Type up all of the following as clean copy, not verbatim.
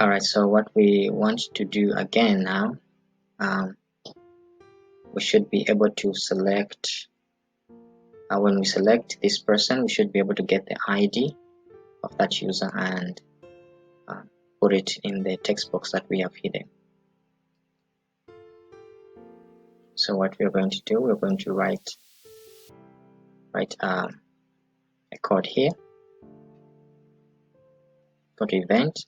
Alright, so what we want to do again now, we should be able to select, when we select this person, we should be able to get the ID of that user and put it in the text box that we have hidden. So what we're going to do, we're going to write a code here. Go to event.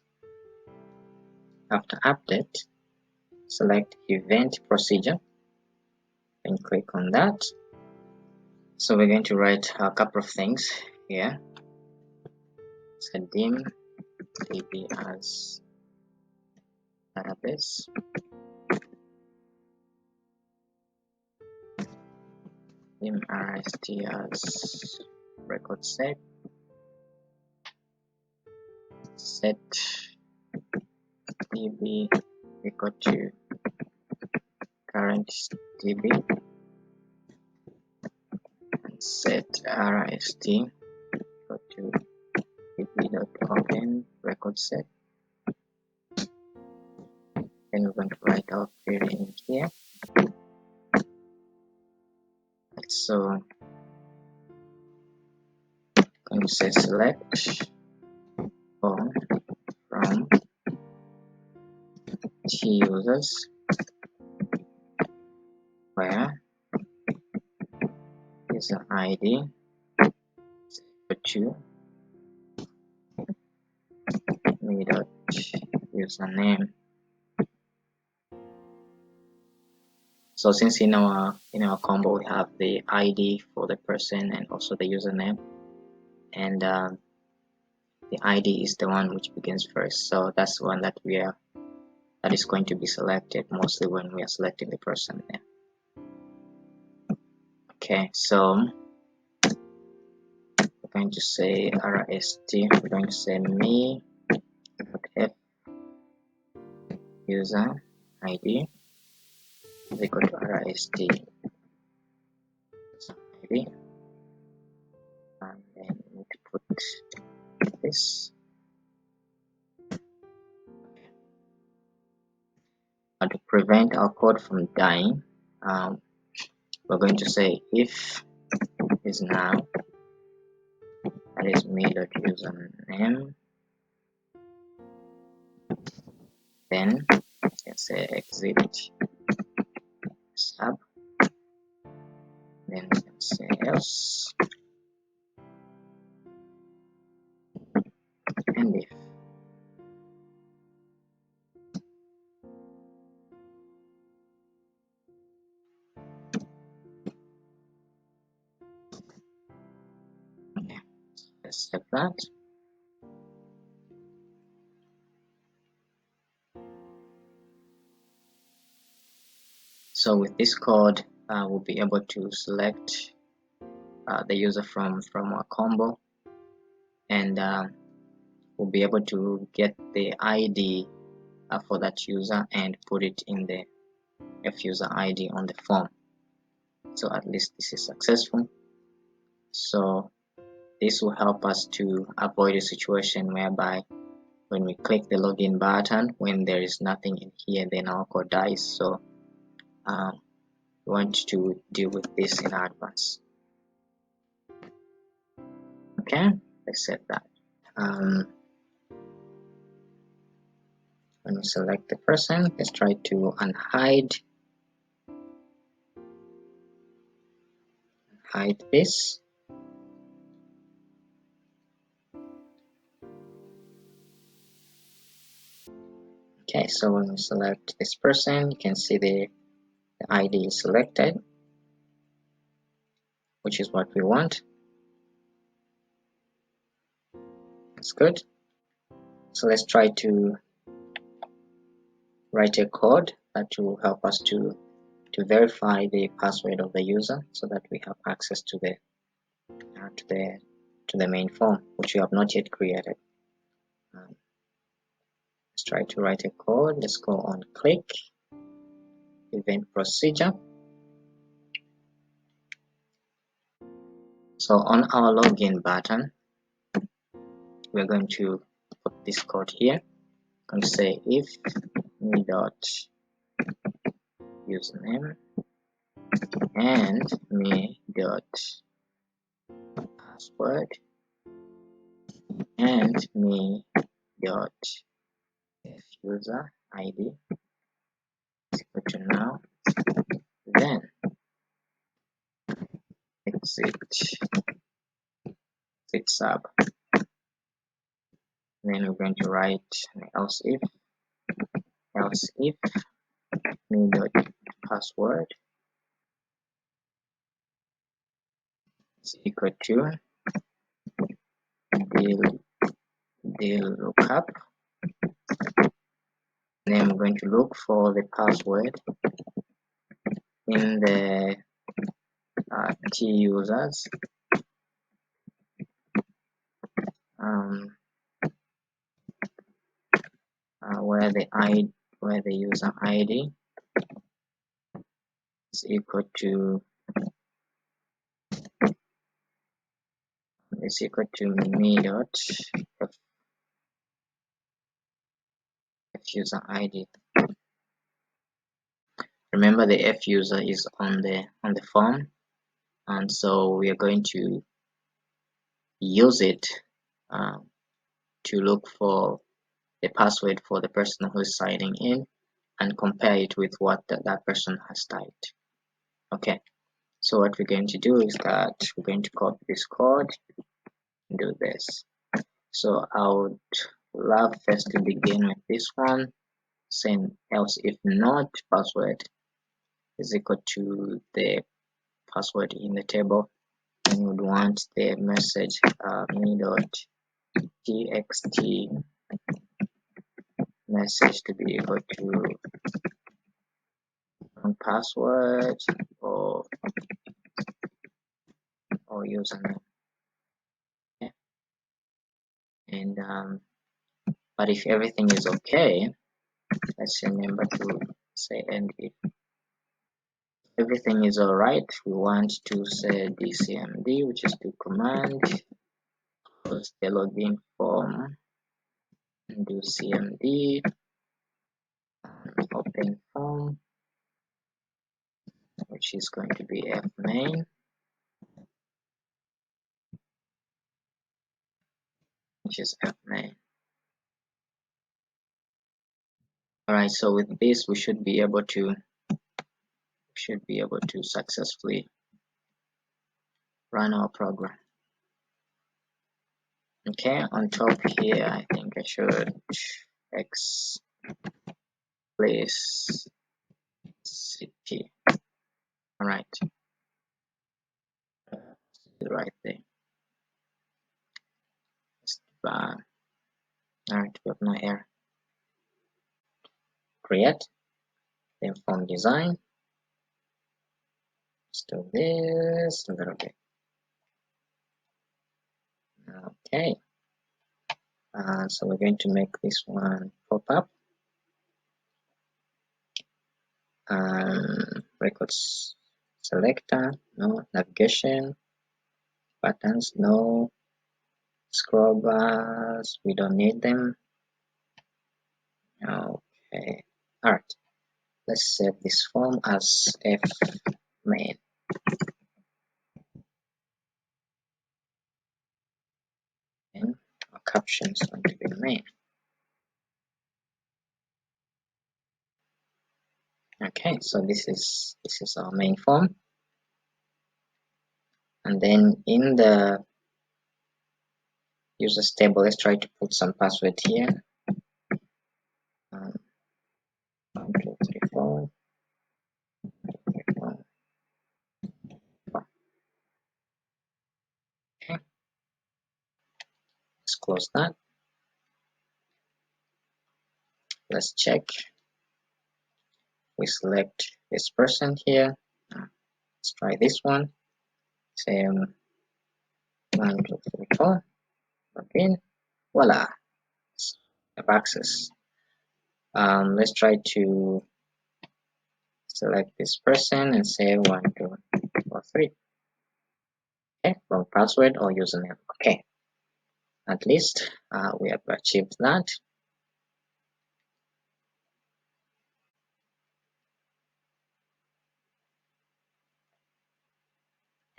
After update, select event procedure and click on that. So we're going to write a couple of things here. So dim db as database, dim rst as record set, set db equal to current db, and set rst equal to db.open record set. Then we're going to write our query in here. So I'm going to say select all from T users where user ID is equal to me.username. So since in our combo we have the ID for the person and also the username, and the ID is the one which begins first, so that's the one that is going to be selected mostly when we are selecting the person there. Okay, so we're going to say rst, we're going to say me.f user ID is equal to rst ID, and then we need to put this. And to prevent our code from dying, we're going to say if is now, that is me.username, then let's say exit sub, then let's say else, and if. Okay, let's save that. So with this code, we'll be able to select the user from our combo, and we'll be able to get the ID for that user and put it in the fuser ID on the form. So at least this is successful. So this will help us to avoid a situation whereby when we click the login button, when there is nothing in here, then our code dies. So we want to deal with this in advance. Okay, let's set that. When we select the person, let's try to hide this. Okay, so when we select this person, you can see the ID is selected, which is what we want. That's good. So let's try to write a code that will help us to verify the password of the user, so that we have access to the main form, which we have not yet created. Let's try to write a code. Let's go on click event procedure. So on our login button, we're going to put this code here, and say if me dot username and me dot password and me dot user id is equal to now, then exit sub. Then we're going to write else if me dot password is equal to deal lookup. Then I'm going to look for the password in the T users where the user ID is equal to me dot f user ID. Remember the f user is on the form, and so we are going to use it to look for the password for the person who is signing in and compare it with what that person has typed. Okay, so what we're going to do is that we're going to copy this code and do this. So I would love first to begin with this one, saying else if not password is equal to the password in the table, and we would want the message me.txt message to be equal to password or username. Okay. And but if everything is okay, let's remember to say and if everything is all right, we want to say dcmd, which is to command close the login form and do cmd open form, which is going to be fmain, which is fmain. Alright, so with this we should be able to successfully run our program. Okay, on top here I think I should explicit. Alright, right there. Alright, we have no error. Create, then form design. Let's do this a little bit. Okay, so we're going to make this one pop up. Records selector, no. Navigation buttons, no. Scroll bars, we don't need them. Okay, alright, let's save this form as fmain. And our caption is going to be main. Okay, so this is our main form, and then in the users table, let's try to put some password here. 1, 2, 3, 4. Okay, let's close that. Let's check. We select this person here. Let's try this one. Say 1, 2, 3, 4. Login. Voila. Have access. Let's try to select this person and say 1, 2, 4, 3. Okay, wrong password or username. Okay, at least we have achieved that.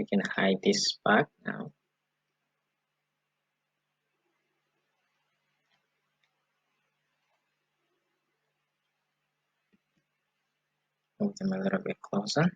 we can hide this part now. Move them a little bit closer.